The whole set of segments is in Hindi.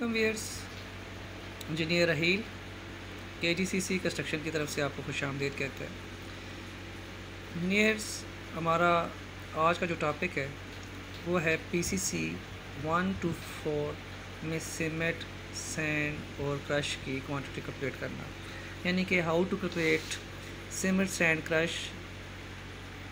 Welcome viewers. Engineer Raheel KGCC construction की तरफ से आपको खुश आमदीद कहते हैं। इंजीनियर्स, हमारा आज का जो टॉपिक है वो है PCC 1 to 4 में सीमेंट, सैंड और क्रश की क्वांटिटी कैलकुलेट करना, यानी कि how to calculate cement sand crush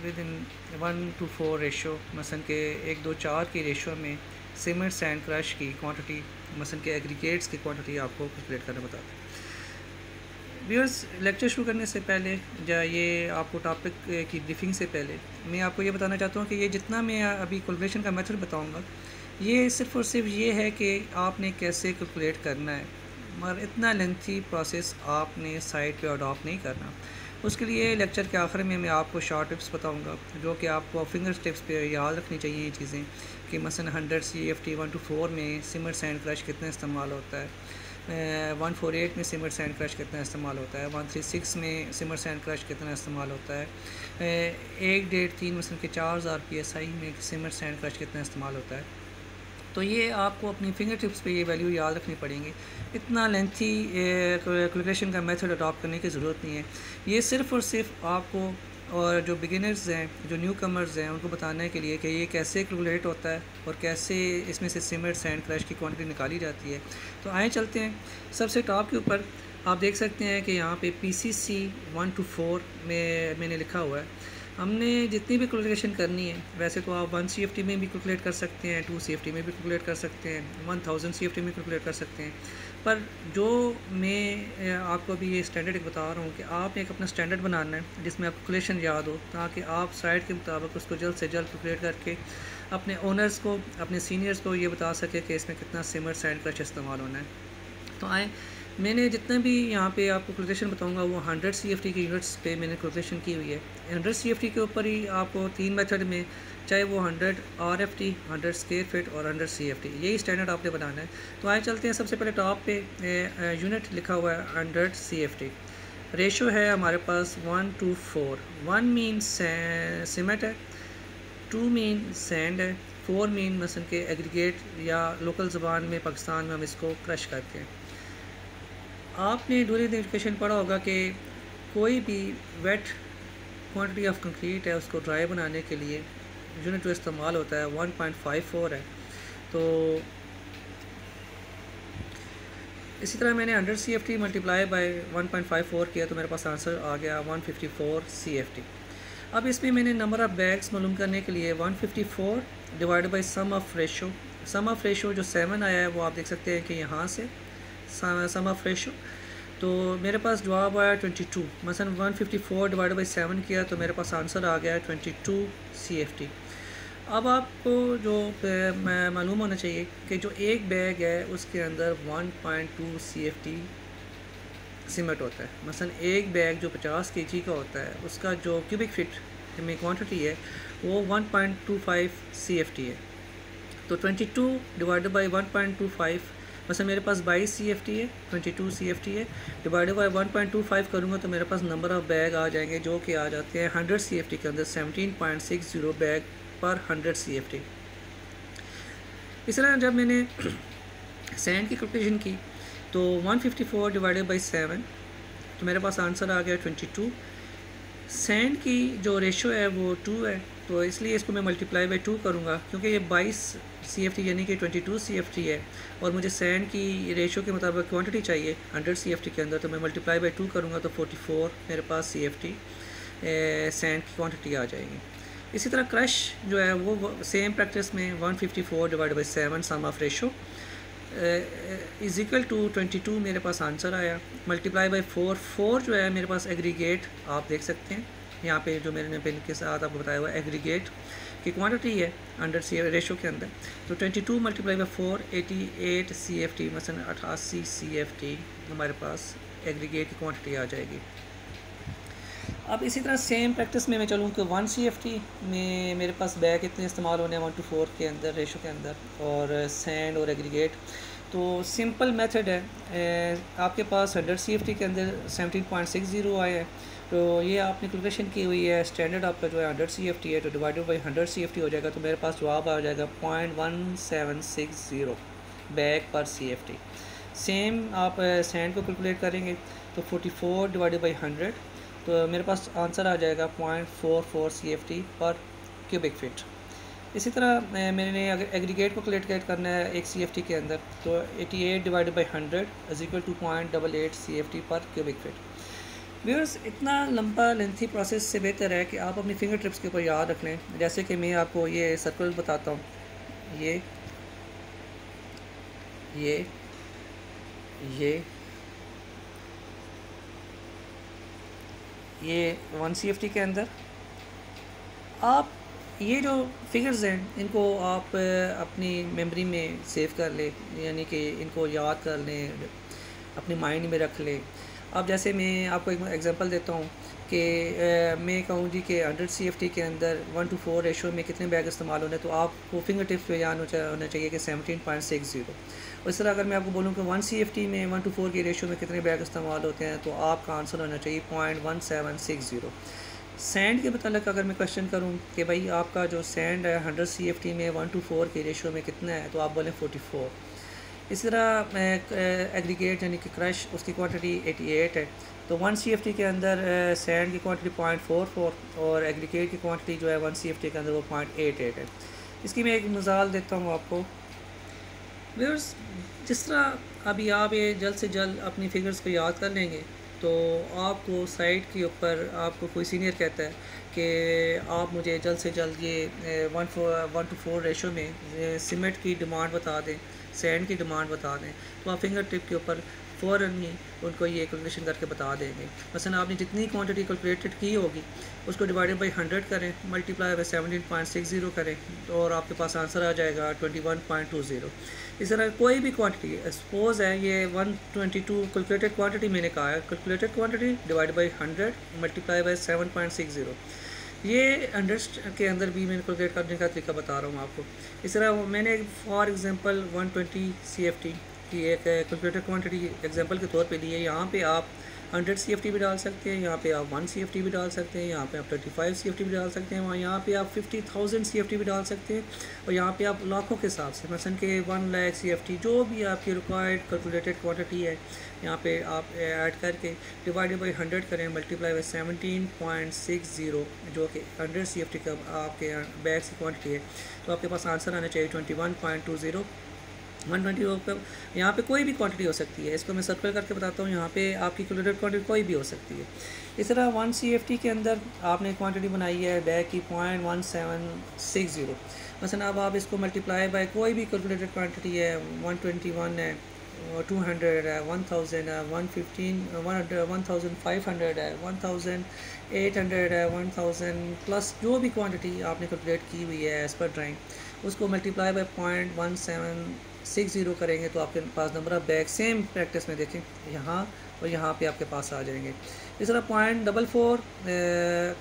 within 1 to 4 ratio. मसलन के 1 2 4 की रेशो में सीमेंट सैंड क्रश की क्वांटिटी, मसलन के एग्रीगेट्स की क्वांटिटी आपको कैलकुलेट करना बताते हैं। व्यूअर्स, लेक्चर शुरू करने से पहले या ये आपको टॉपिक की ब्रीफिंग से पहले मैं आपको ये बताना चाहता हूँ कि ये जितना मैं अभी कैलकुलेशन का मेथड बताऊँगा ये सिर्फ़ और सिर्फ ये है कि आपने कैसे कैलकुलेट करना है, मगर इतना लेंथी प्रोसेस आपने साइट पे अडॉप्ट नहीं करना। उसके लिए लेक्चर के आखिर में मैं आपको शॉर्ट टिप्स बताऊंगा जो कि आपको फिंगर टिप्स पे याद रखनी चाहिए ये चीज़ें कि मसलन 100 CFT 1 to 4 में सीमेंट सैंड क्रश कितना इस्तेमाल होता है, 148 में सीमेंट सैंड क्रश कितना इस्तेमाल होता है, 136 में सीमेंट सैंड क्रश कितना इस्तेमाल होता है, 1 1.5 3 मसलन के 4000 PSI में सीमेंट सैंड क्रश कितना इस्तेमाल होता है। तो ये आपको अपनी फिंगर टिप्स पे ये वैल्यू याद रखनी पड़ेंगी। इतना लेंथी कैलकुलेशन का मेथड अडॉप्ट करने की ज़रूरत नहीं है। ये सिर्फ़ और सिर्फ आपको और जो बिगिनर्स हैं, जो न्यू कमर्स हैं, उनको बताने के लिए कि ये कैसे कैलकुलेट होता है और कैसे इसमें से सीमेंट सैंड क्रश की क्वांटिटी निकाली जाती है। तो आए चलते हैं सबसे टॉप के ऊपर। आप देख सकते हैं कि यहाँ पे PCC 1 to 4 में मैंने लिखा हुआ है। हमने जितनी भी कैलकुलेशन करनी है, वैसे तो आप 1 CFT में भी कैलकुलेट कर सकते हैं, 2 CFT में भी कैलकुलेट कर सकते हैं, 1000 CFT में कैलकुलेट कर सकते हैं, पर जो मैं आपको अभी ये स्टैंडर्ड एक बता रहा हूँ कि आप एक अपना स्टैंडर्ड बनाना है जिसमें आप कैलकुलेशन याद हो, ताकि आप साइट के मुताबिक उसको जल्द से जल्द कैलकुलेट करके अपने ओनर्स को, अपने सीनियर्स को ये बता सके कि इसमें कितना सीमेंट सैंड क्रश इस्तेमाल होना है। तो आए, मैंने जितना भी यहाँ पे आपको कैलकुलेशन बताऊँगा वो 100 CFT के यूनिट्स पे मैंने कैलकुलेशन की हुई है। 100 CFT के ऊपर ही आपको 3 मेथड में, चाहे वो 100 RFT, 100 स्क्वायर फीट और 100 CFT, यही स्टैंडर्ड आपने बनाना है। तो आए चलते हैं, सबसे पहले टॉप पे यूनिट लिखा हुआ है 100 CFT। रेशो है हमारे पास 1 to 4। 1 मीन सीमेंट है, 2 मीन सैंड है, 4 मीन मसलन के एग्रीगेट या लोकल ज़बान में पाकिस्तान में हम इसको क्रश करते हैं। आपने ड्यूरिंग एजुकेशन पढ़ा होगा कि कोई भी वेट क्वांटिटी ऑफ कंक्रीट है उसको ड्राई बनाने के लिए यूनिट जो इस्तेमाल होता है 1.54 है। तो इसी तरह मैंने 100 CFT मल्टीप्लाई बाय 1.54 किया तो मेरे पास आंसर आ गया 154 CFT। अब इसमें मैंने नंबर ऑफ़ बैग्स मालूम करने के लिए 154 divide by sum of ratio. Sum of ratio जो 7 आया है वो आप देख सकते हैं कि यहाँ से सम ऑफ रेशो, तो मेरे पास जवाब आया 22। मसलन 154 डिवाइड बाई 7 किया तो मेरे पास आंसर आ गया 22 CFT। अब आपको जो मालूम होना चाहिए कि जो एक बैग है उसके अंदर 1.2 CFT सीमेंट होता है। मसलन एक बैग जो 50 kg का होता है उसका जो क्यूबिक फीट में क्वांटिटी है वो 1.25 CFT है। तो 22 डिवाइडेड बाई 1.25, मतलब मेरे पास 22 CFT है, 22 CFT है, डिवाइडेड बाई 1.25 करूँगा तो मेरे पास नंबर ऑफ़ बैग आ जाएंगे जो कि आ जाते हैं 100 CFT के अंदर 17.60 बैग पर 100 CFT। इस तरह जब मैंने सैंड की कैलकुलेशन की तो 154 डिवाइडेड बाई 7 तो मेरे पास आंसर आ गया 22। सैंड की जो रेशो है वो 2 है, तो इसलिए इसको मैं मल्टीप्लाई बाई 2 करूँगा क्योंकि ये 22 CFT यानी कि 22 CFT है और मुझे सैंड की रेशो के मुताबिक क्वांटिटी चाहिए 100 CFT के अंदर, तो मैं मल्टीप्लाई बाई 2 करूँगा तो 44 मेरे पास CFT सैंड की क्वांटिटी आ जाएगी। इसी तरह क्रश जो है वो सेम प्रैक्टिस में 154 divide by 7 sum of ratio is equal to 22 मेरे पास आंसर आया। मल्टीप्लाई बाई 4 जो है मेरे पास एग्रीगेट आप देख सकते हैं यहाँ पे जो मैंने पेन के साथ आपको बताया हुआ एग्रीगेट की क्वांटिटी है 100 रेशो के अंदर। तो 22 मल्टीप्लाई बाई 4 88 CFT, मसलन 88 CFT हमारे पास एग्रीगेट की क्वांटिटी आ जाएगी। अब इसी तरह सेम प्रैक्टिस में मैं चलूँ कि 1 CFT में मेरे पास बैग कितने इस्तेमाल होने हैं 1 to 4 के अंदर रेशो के अंदर, और सैंड और एग्रीगेट। तो सिंपल मेथड है, आपके पास 100 CFT के अंदर 17.60 आया है, तो ये आपने कैलकुलेशन की हुई है, स्टैंडर्ड आपका जो है 100 CFT है, तो डिवाइडेड बाई 100 CFT हो जाएगा, तो मेरे पास जवाब आ जाएगा 0.1760। बैग पर CFT। सेम आप सैंड को कैलकुलेट करेंगे तो 44 डिवाइडेड बाई 100, तो मेरे पास आंसर आ जाएगा 0.44 CFT पर क्यूबिक फिट। इसी तरह मैंने अगर एग्रीगेट को कैलकुलेट करना है एक CFT के अंदर, तो 88 divided by 100 is equal to 0.88 CFT पर क्यूबिक फिट। व्यूअर्स, इतना लंबा लेंथी प्रोसेस से बेहतर है कि आप अपनी फिंगर टिप्स के ऊपर याद रख लें। जैसे कि मैं आपको ये सर्कल बताता हूँ, ये ये ये 1 CFT के अंदर आप ये जो फिगर्स हैं इनको आप अपनी मेमोरी में सेव कर लें, यानी कि इनको याद कर लें, अपने माइंड में रख लें। अब जैसे मैं आपको एक एग्जांपल देता हूँ कि मैं कहूँ जी कि 100 CFT के अंदर 1:4 रेशो में कितने बैग इस्तेमाल होने, तो आपको फिंगर टिप्स पे याद होना चाहिए कि 17.60। और इस तरह अगर मैं आपको बोलूँ कि 1 CFT में 1:4 के रेशो में कितने बैग इस्तेमाल होते हैं, तो आपका आंसर होना चाहिए 0.1760। सैंड के मतलब अगर मैं क्वेश्चन करूं कि भाई आपका जो सैंड है 100 CFT में 1:4 के रेशो में कितना है, तो आप बोलें 44। इस तरह एग्रीगेट यानी कि क्रश, उसकी क्वांटिटी 88 है, तो 1 CFT के अंदर सैंड की क्वांटिटी 0.44 और एग्रीगेट की क्वांटिटी जो है 1 CFT के अंदर वो 0.88 है। इसकी मैं एक मिसाल देता हूँ आपको। व्यूअर्स, जिस तरह अभी आप ये जल्द से जल्द अपनी फिगर्स को याद कर लेंगे, तो आपको साइट के ऊपर आपको कोई सीनियर कहता है कि आप मुझे जल्द से जल्द ये 1:4 रेशो में सीमेंट की डिमांड बता दें, सैंड की डिमांड बता दें, तो आप फिंगर टिप के ऊपर फ़ौरन ही उनको ये कैलकुलेशन करके बता देंगे। मसलन आपने जितनी क्वांटिटी कैलकुलेटेड की होगी उसको डिवाइडेड बाई 100 करें, मल्टीप्लाई बाई 17.60 करें, और आपके पास आंसर आ जाएगा 21.20। इस तरह कोई भी क्वांटिटी, सपोज है ये 122 कैलकुलेटेड क्वांटिटी मैंने कहा है, calculated quantity divide by 100 multiply by 7.60, ये 100 के अंदर भी मैंने कैलकुलेट करने का तरीका बता रहा हूँ आपको। इस तरह मैंने फॉर एग्जांपल 120 CFT की एक कैलकुलेटेड क्वांटिटी एग्जांपल के तौर पे ली है। यहाँ पे आप 100 CFT भी डाल सकते हैं, यहाँ पे आप 1 CFT भी डाल सकते हैं, यहाँ पे आप 35 CFT भी डाल सकते हैं, वहाँ यहाँ पे आप 50,000 CFT भी डाल सकते हैं, और यहाँ पे आप लाखों के हिसाब से मसलन के 1 लाख CFT जो भी आपकी रिक्वायर्ड कैलकुलेटेड क्वांटिटी है, यहाँ पे आप ऐड करके डिवाइडेड बाई 100 करें, मल्टीप्लाई बाई 17.60 जो कि 100 CFT का आपके बैग की क्वान्टिटी है, तो आपके पास आंसर आना चाहिए 21.20। 120 पर यहाँ पे कोई भी क्वांटिटी हो सकती है, इसको मैं सर्कल करके बताता हूँ। यहाँ पे आपकी कैलकुलेटेड क्वांटिटी कोई भी हो सकती है। इस तरह 1 CFT के अंदर आपने क्वांटिटी बनाई है बैग की 0.1760। मसलन अब आप इसको मल्टीप्लाई बाय कोई भी कैलकुलेटेड क्वांटिटी है, 121 है, 200 है, 1000 है, 115 1500 है, 1800 है, 1000 प्लस जो भी क्वांटिटी आपने कैलकुलेट की हुई है एज़ पर ड्राइंग, उसको मल्टीप्लाई बाय 0.1760 करेंगे तो आपके पास number of bag same practice में देखें यहाँ और यहाँ पे आपके पास आ जाएंगे। इस तरह 0.44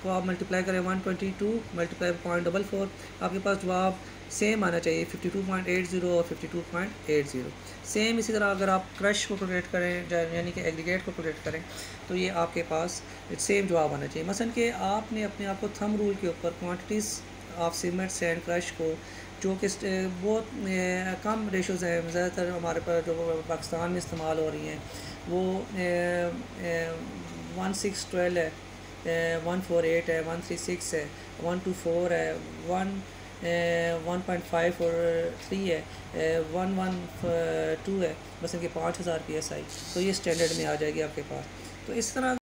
को आप मल्टीप्लाई करें 122 मल्टीप्लाई 0.44, आपके पास जवाब सेम आना चाहिए 52.80 और 52.80 सेम। इसी तरह अगर आप क्रश को कैलकुलेट करें यानी कि एग्रीगेट को कैलकुलेट करें तो ये आपके पास सेम जवाब आना चाहिए। मसलन कि आपने अपने आप को थंब रूल के ऊपर quantities of cement sand crush को जो कि बहुत कम रेशोज़ हैं, ज़्यादातर हमारे पास जो पाकिस्तान में इस्तेमाल हो रही हैं वो 1612 है, 148 है, 136 है, 124 है, 1.5 और 3 है, 112 है, बस इनके 5000 PSI, तो ये स्टैंडर्ड में आ जाएगी आपके पास। तो इस तरह